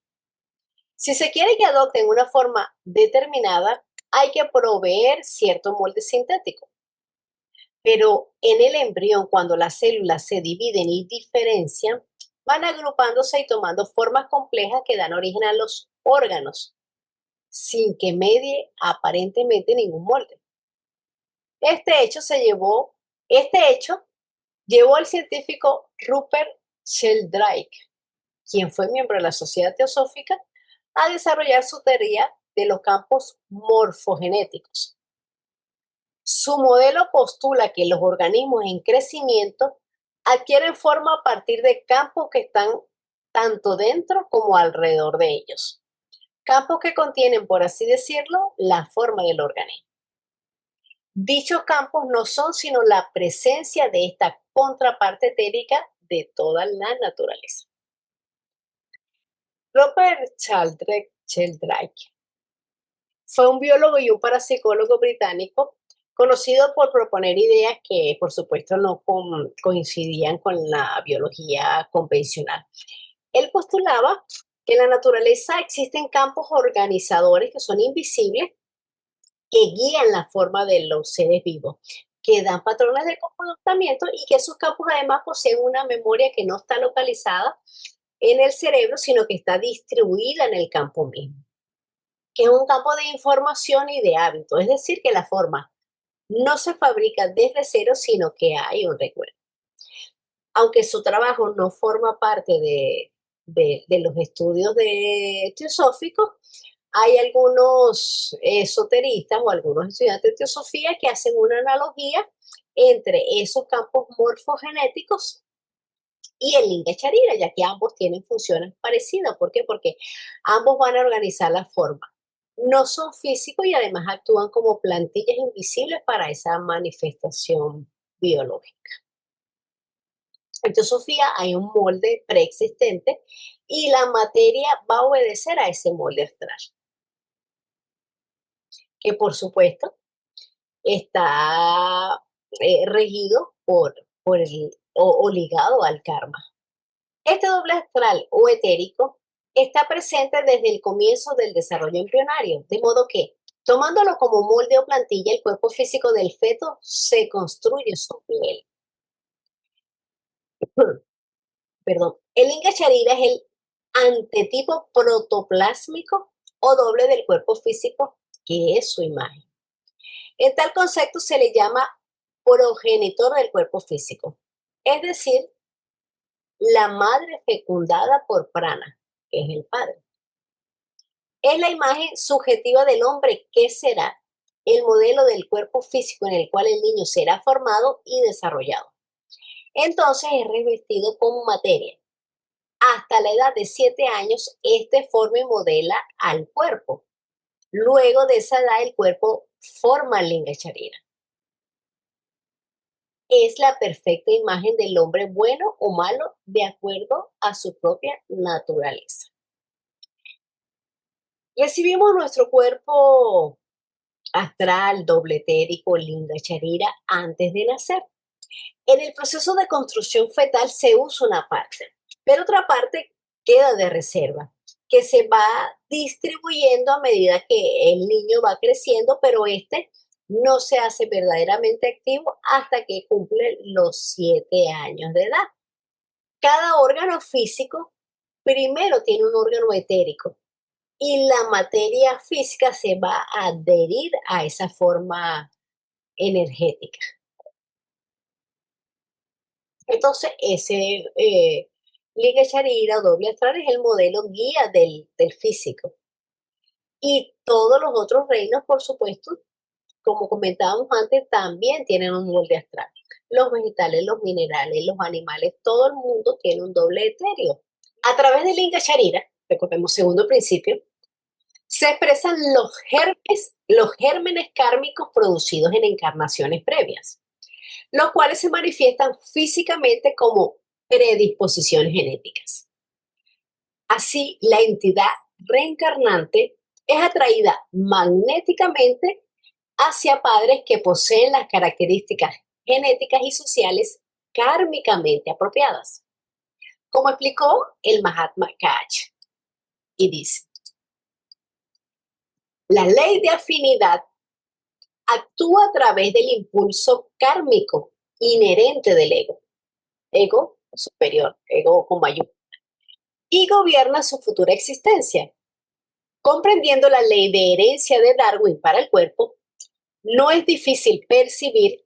Si se quiere que adopten una forma determinada, hay que proveer cierto molde sintético. Pero en el embrión, cuando las células se dividen y diferencian, van agrupándose y tomando formas complejas que dan origen a los órganos, sin que medie aparentemente ningún molde. Este hecho llevó al científico Rupert Sheldrake, quien fue miembro de la Sociedad Teosófica, a desarrollar su teoría de los campos morfogenéticos. Su modelo postula que los organismos en crecimiento adquieren forma a partir de campos que están tanto dentro como alrededor de ellos. Campos que contienen, por así decirlo, la forma del organismo. Dichos campos no son sino la presencia de esta contraparte etérica de toda la naturaleza. Robert Sheldrake fue un biólogo y un parapsicólogo británico conocido por proponer ideas que, por supuesto, no coincidían con la biología convencional. Él postulaba que en la naturaleza existen campos organizadores que son invisibles, que guían la forma de los seres vivos, que dan patrones de comportamiento y que esos campos además poseen una memoria que no está localizada en el cerebro, sino que está distribuida en el campo mismo, que es un campo de información y de hábito, es decir, que la forma no se fabrica desde cero, sino que hay un recuerdo. Aunque su trabajo no forma parte de los estudios teosóficos, hay algunos esoteristas o algunos estudiantes de teosofía que hacen una analogía entre esos campos morfogenéticos y el Linga Charira, ya que ambos tienen funciones parecidas. ¿Por qué? Porque ambos van a organizar la forma. No son físicos y además actúan como plantillas invisibles para esa manifestación biológica. En teosofía hay un molde preexistente y la materia va a obedecer a ese molde astral, que por supuesto está regido o ligado al karma. Este doble astral o etérico está presente desde el comienzo del desarrollo embrionario, de modo que, tomándolo como molde o plantilla, el cuerpo físico del feto se construye sobre él. Perdón. El Linga Charira es el antetipo protoplásmico o doble del cuerpo físico, que es su imagen. En tal concepto se le llama progenitor del cuerpo físico, es decir, la madre fecundada por prana, que es el padre. Es la imagen subjetiva del hombre que será el modelo del cuerpo físico en el cual el niño será formado y desarrollado. Entonces es revestido con materia. Hasta la edad de 7 años, este forma y modela al cuerpo. Luego de esa edad, el cuerpo forma el Linga Charira. Es la perfecta imagen del hombre bueno o malo de acuerdo a su propia naturaleza. Recibimos nuestro cuerpo astral, doble etérico, Linga Charira antes de nacer. En el proceso de construcción fetal se usa una parte, pero otra parte queda de reserva, que se va distribuyendo a medida que el niño va creciendo, pero este no se hace verdaderamente activo hasta que cumple los 7 años de edad. Cada órgano físico primero tiene un órgano etérico y la materia física se va a adherir a esa forma energética. Entonces, ese Linga Charira o doble astral es el modelo guía del físico. Y todos los otros reinos, por supuesto, como comentábamos antes, también tienen un molde astral. Los vegetales, los minerales, los animales, todo el mundo tiene un doble etéreo. A través de Linga Charira, recordemos segundo principio, se expresan los gérmenes kármicos producidos en encarnaciones previas, los cuales se manifiestan físicamente como predisposiciones genéticas. Así, la entidad reencarnante es atraída magnéticamente hacia padres que poseen las características genéticas y sociales kármicamente apropiadas, como explicó el Mahatma Kach, y dice: la ley de afinidad actúa a través del impulso kármico inherente del ego superior, ego con mayúscula, y gobierna su futura existencia. Comprendiendo la ley de herencia de Darwin para el cuerpo, no es difícil percibir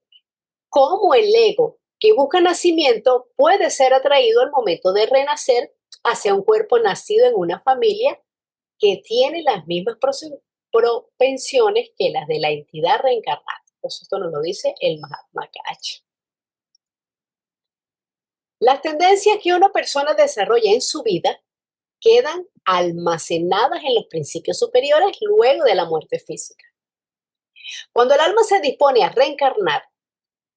cómo el ego que busca nacimiento puede ser atraído al momento de renacer hacia un cuerpo nacido en una familia que tiene las mismas propensiones que las de la entidad reencarnada. Entonces, esto nos lo dice el Mahatma Gandhi. Las tendencias que una persona desarrolla en su vida quedan almacenadas en los principios superiores luego de la muerte física. Cuando el alma se dispone a reencarnar,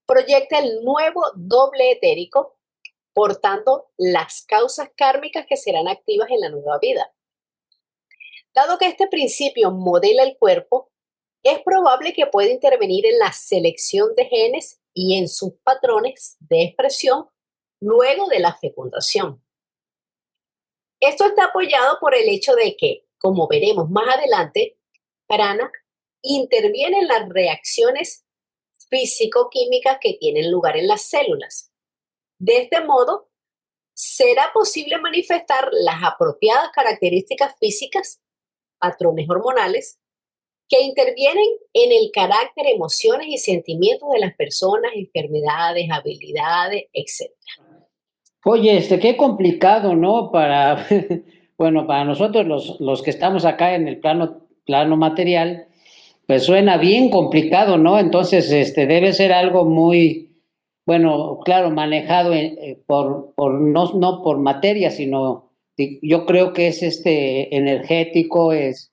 proyecta el nuevo doble etérico, portando las causas kármicas que serán activas en la nueva vida. Dado que este principio modela el cuerpo, es probable que pueda intervenir en la selección de genes y en sus patrones de expresión luego de la fecundación. Esto está apoyado por el hecho de que, como veremos más adelante, prana interviene en las reacciones físico-químicas que tienen lugar en las células. De este modo, será posible manifestar las apropiadas características físicas, patrones hormonales, que intervienen en el carácter, emociones y sentimientos de las personas, enfermedades, habilidades, etc. Oye, qué complicado, ¿no? Para, bueno, para nosotros los que estamos acá en el plano material, pues suena bien complicado, ¿no? Entonces, debe ser algo muy, bueno, claro, manejado por no por materia, sino yo creo que es energético, es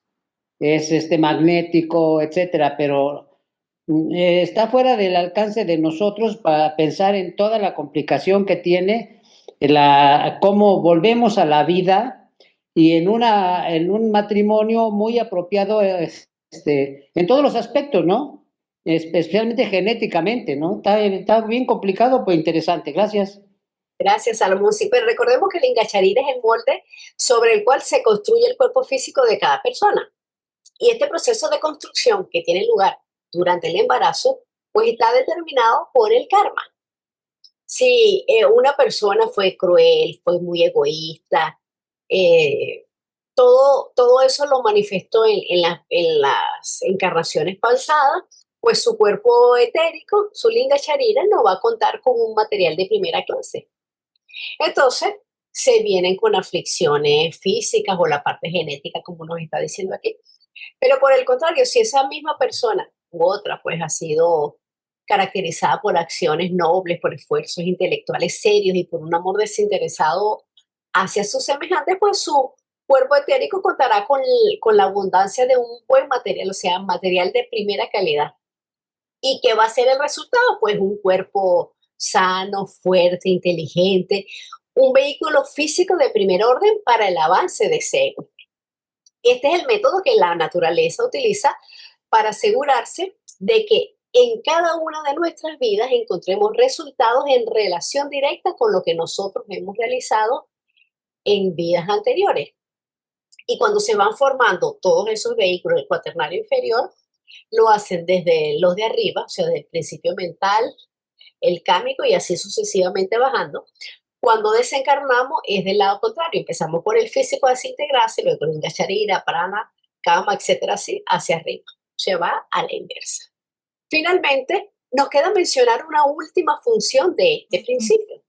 magnético, etcétera, pero está fuera del alcance de nosotros para pensar en toda la complicación que tiene, cómo volvemos a la vida y en un matrimonio muy apropiado, en todos los aspectos, ¿no? Especialmente genéticamente, ¿no? Está bien complicado, pero interesante. Gracias. Gracias, Salomón. Sí, pero recordemos que el Ingacharira es el molde sobre el cual se construye el cuerpo físico de cada persona. Y este proceso de construcción que tiene lugar durante el embarazo, pues está determinado por el karma. Si una persona fue cruel, fue muy egoísta, todo eso lo manifestó en las encarnaciones pasadas, pues su cuerpo etérico, su linga charira, no va a contar con un material de primera clase. Entonces, se vienen con aflicciones físicas o la parte genética, como nos está diciendo aquí. Pero por el contrario, si esa misma persona u otra, pues ha sido caracterizada por acciones nobles, por esfuerzos intelectuales serios y por un amor desinteresado hacia sus semejantes, pues su cuerpo etérico contará con la abundancia de un buen material, o sea, material de primera calidad. ¿Y qué va a ser el resultado? Pues un cuerpo sano, fuerte, inteligente, un vehículo físico de primer orden para el avance de ese ego. Este es el método que la naturaleza utiliza para asegurarse de que en cada una de nuestras vidas encontremos resultados en relación directa con lo que nosotros hemos realizado en vidas anteriores. Y cuando se van formando todos esos vehículos del cuaternario inferior, lo hacen desde los de arriba, o sea, desde el principio mental, el cámico y así sucesivamente bajando. Cuando desencarnamos es del lado contrario, empezamos por el físico a desintegrarse, luego el Ingacharira, Prana, Kama, etcétera, así hacia arriba. Se va a la inversa. Finalmente, nos queda mencionar una última función de este principio,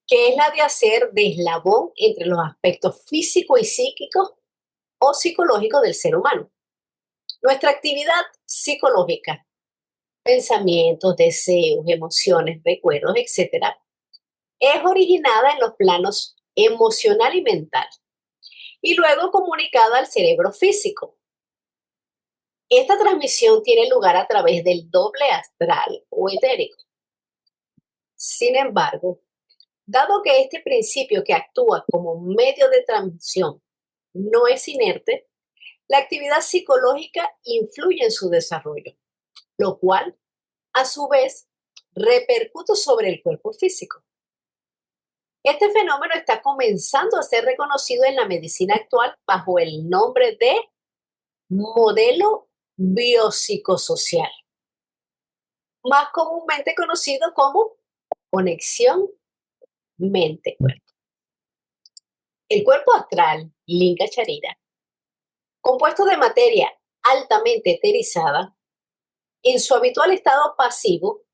que es la de hacer de eslabón entre los aspectos físicos y psíquicos o psicológicos del ser humano. Nuestra actividad psicológica, pensamientos, deseos, emociones, recuerdos, etcétera, es originada en los planos emocional y mental y luego comunicada al cerebro físico. Esta transmisión tiene lugar a través del doble astral o etérico. Sin embargo, dado que este principio que actúa como medio de transmisión no es inerte, la actividad psicológica influye en su desarrollo, lo cual, a su vez, repercute sobre el cuerpo físico. Este fenómeno está comenzando a ser reconocido en la medicina actual bajo el nombre de modelo biopsicosocial, más comúnmente conocido como conexión mente-cuerpo. El cuerpo astral, Linga Charira, compuesto de materia altamente eterizada, en su habitual estado pasivo,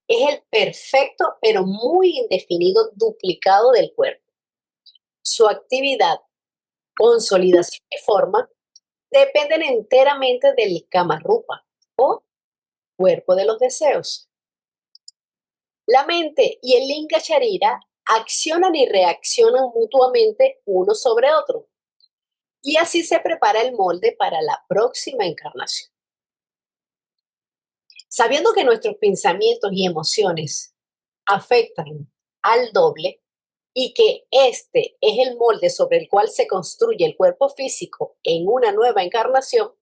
es el perfecto pero muy indefinido duplicado del cuerpo. Su actividad consolidación y forma dependen enteramente del Kama Rupa o cuerpo de los deseos. La mente y el Linga Sharira accionan y reaccionan mutuamente uno sobre otro, y así se prepara el molde para la próxima encarnación. Sabiendo que nuestros pensamientos y emociones afectan al doble y que este es el molde sobre el cual se construye el cuerpo físico en una nueva encarnación,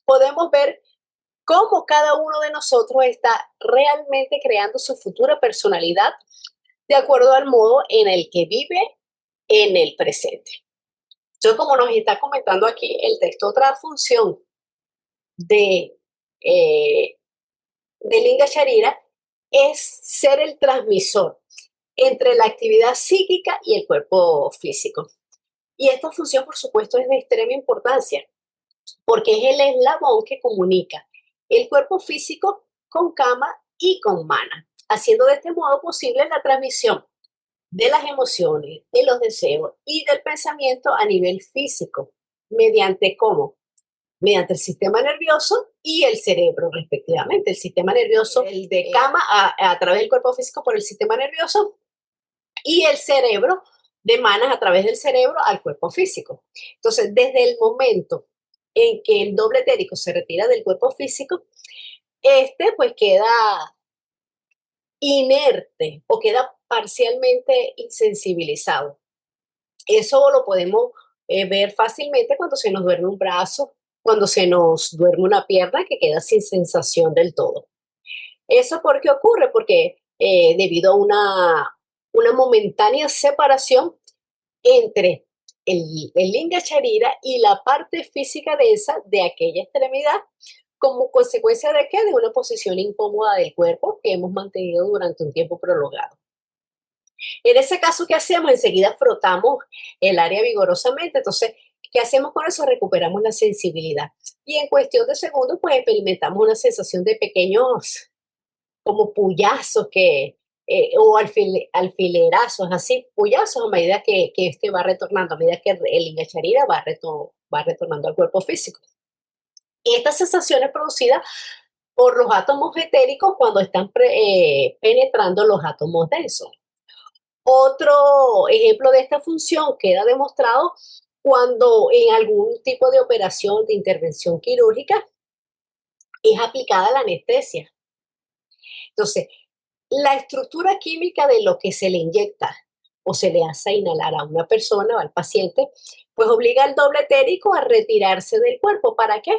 podemos ver cómo cada uno de nosotros está realmente creando su futura personalidad de acuerdo al modo en el que vive en el presente. Entonces, como nos está comentando aquí el texto, otra función de, de Linga Sharira es ser el transmisor entre la actividad psíquica y el cuerpo físico. Y esta función, por supuesto, es de extrema importancia, porque es el eslabón que comunica el cuerpo físico con Kama y con Mana, haciendo de este modo posible la transmisión de las emociones, de los deseos y del pensamiento a nivel físico, mediante ¿cómo? Mediante el sistema nervioso y el cerebro, respectivamente. El sistema nervioso, el de Kama a través del cuerpo físico por el sistema nervioso, y el cerebro de Manas a través del cerebro al cuerpo físico. Entonces, desde el momento en que el doble etérico se retira del cuerpo físico, este pues queda inerte o queda parcialmente insensibilizado. Eso lo podemos ver fácilmente cuando se nos duerme un brazo, cuando se nos duerme una pierna que queda sin sensación del todo. ¿Eso por qué ocurre? Porque debido a una momentánea separación entre el Linga Sharira y la parte física densa de aquella extremidad, como consecuencia de ¿qué? De una posición incómoda del cuerpo que hemos mantenido durante un tiempo prolongado. En ese caso, ¿qué hacemos? Enseguida frotamos el área vigorosamente. Entonces, ¿qué hacemos con eso? Recuperamos la sensibilidad. Y en cuestión de segundos, pues experimentamos una sensación de pequeños, como puyazos o alfilerazos, así, puyazos a medida que este va retornando, a medida que el Linga Sharira va retornando al cuerpo físico. Y esta sensación es producida por los átomos etéricos cuando están penetrando los átomos densos. Otro ejemplo de esta función queda demostrado cuando en algún tipo de operación de intervención quirúrgica es aplicada la anestesia. Entonces, la estructura química de lo que se le inyecta o se le hace inhalar a una persona o al paciente, pues obliga al doble etérico a retirarse del cuerpo. ¿Para qué?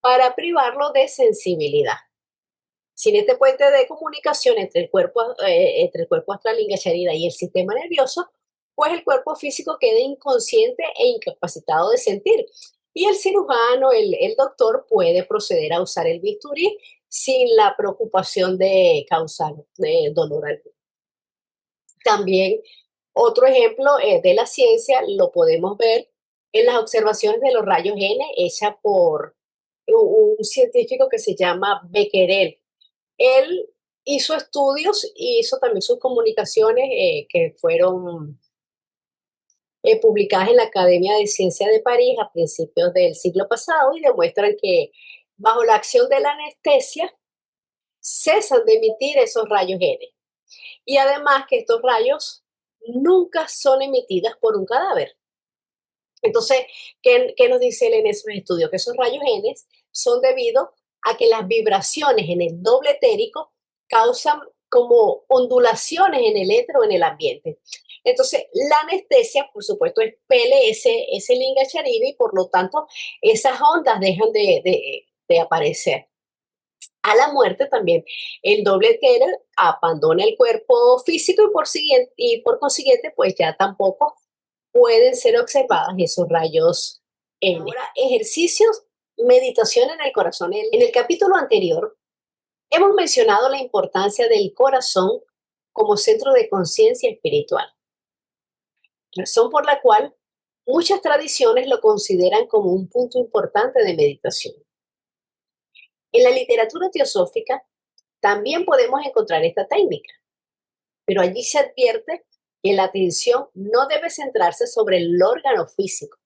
Para privarlo de sensibilidad. Sin este puente de comunicación entre el cuerpo astral Linga Sharira y el sistema nervioso, pues el cuerpo físico queda inconsciente e incapacitado de sentir. Y el cirujano, el doctor, puede proceder a usar el bisturí sin la preocupación de causar dolor alguno. También otro ejemplo de la ciencia lo podemos ver en las observaciones de los rayos N hechas por un científico que se llama Becquerel. Él hizo estudios y hizo también sus comunicaciones que fueron publicadas en la Academia de Ciencias de París a principios del siglo pasado y demuestran que bajo la acción de la anestesia cesan de emitir esos rayos N. Y además que estos rayos nunca son emitidas por un cadáver. Entonces, ¿qué nos dice él en esos estudios? Que esos rayos N son debido a que las vibraciones en el doble etérico causan como ondulaciones en el éter o en el ambiente. Entonces, la anestesia, por supuesto, expele ese Linga Sharira y por lo tanto esas ondas dejan de aparecer. A la muerte también el doble etérico abandona el cuerpo físico y por consiguiente, pues ya tampoco pueden ser observadas esos rayos N. Ahora, ejercicios, meditación en el corazón. En el capítulo anterior hemos mencionado la importancia del corazón como centro de conciencia espiritual, razón por la cual muchas tradiciones lo consideran como un punto importante de meditación. En la literatura teosófica también podemos encontrar esta técnica, pero allí se advierte que la atención no debe centrarse sobre el órgano físico,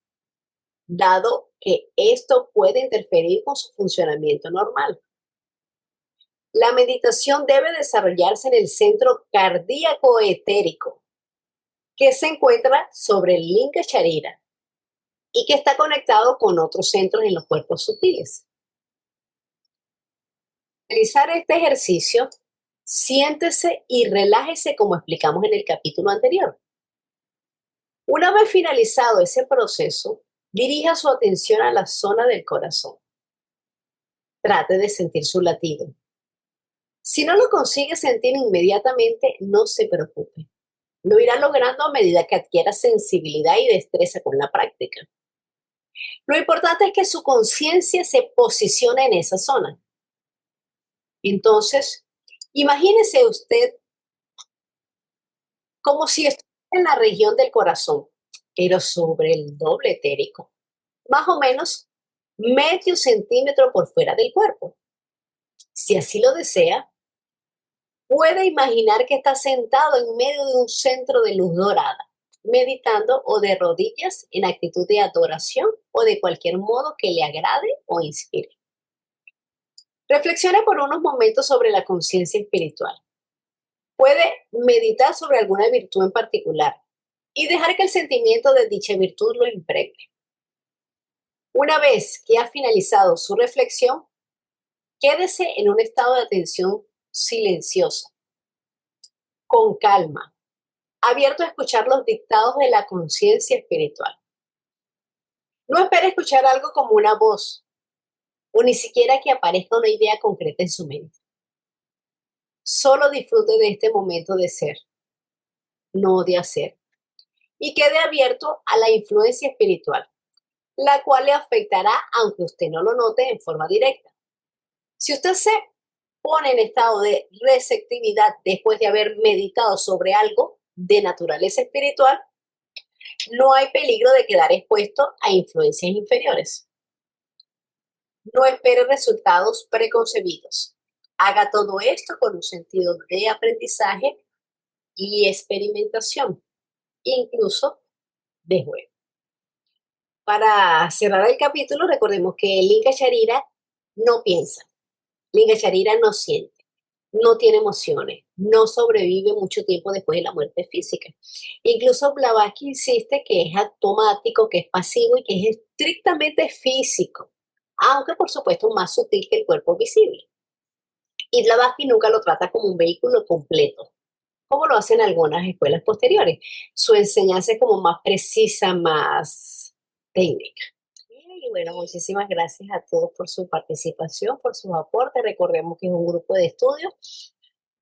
dado que esto puede interferir con su funcionamiento normal. La meditación debe desarrollarse en el centro cardíaco etérico, que se encuentra sobre el Linga Sharira y que está conectado con otros centros en los cuerpos sutiles. Al realizar este ejercicio, siéntese y relájese como explicamos en el capítulo anterior. Una vez finalizado ese proceso, dirija su atención a la zona del corazón. Trate de sentir su latido. Si no lo consigue sentir inmediatamente, no se preocupe. Lo irá logrando a medida que adquiera sensibilidad y destreza con la práctica. Lo importante es que su conciencia se posicione en esa zona. Entonces, imagínese usted como si estuviera en la región del corazón, pero sobre el doble etérico, más o menos medio centímetro por fuera del cuerpo. Si así lo desea, puede imaginar que está sentado en medio de un centro de luz dorada, meditando o de rodillas en actitud de adoración o de cualquier modo que le agrade o inspire. Reflexione por unos momentos sobre la conciencia espiritual. Puede meditar sobre alguna virtud en particular y dejar que el sentimiento de dicha virtud lo impregne. Una vez que ha finalizado su reflexión, quédese en un estado de atención silenciosa, con calma, abierto a escuchar los dictados de la conciencia espiritual. No espere escuchar algo como una voz, o ni siquiera que aparezca una idea concreta en su mente. Solo disfrute de este momento de ser, no de hacer, y quede abierto a la influencia espiritual, la cual le afectará aunque usted no lo note en forma directa. Si usted se pone en estado de receptividad después de haber meditado sobre algo de naturaleza espiritual, no hay peligro de quedar expuesto a influencias inferiores. No espere resultados preconcebidos. Haga todo esto con un sentido de aprendizaje y experimentación, incluso de juego. Para cerrar el capítulo, recordemos que el Linga Sharira no piensa, Linga Sharira no siente, no tiene emociones, no sobrevive mucho tiempo después de la muerte física. Incluso Blavatsky insiste que es automático, que es pasivo y que es estrictamente físico, aunque por supuesto más sutil que el cuerpo visible. Y Blavatsky nunca lo trata como un vehículo completo, como lo hacen algunas escuelas posteriores. Su enseñanza es como más precisa, más técnica. Y bueno, muchísimas gracias a todos por su participación, por sus aportes. Recordemos que es un grupo de estudio,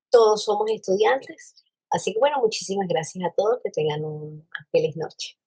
todos somos estudiantes. Así que bueno, muchísimas gracias a todos, que tengan una feliz noche.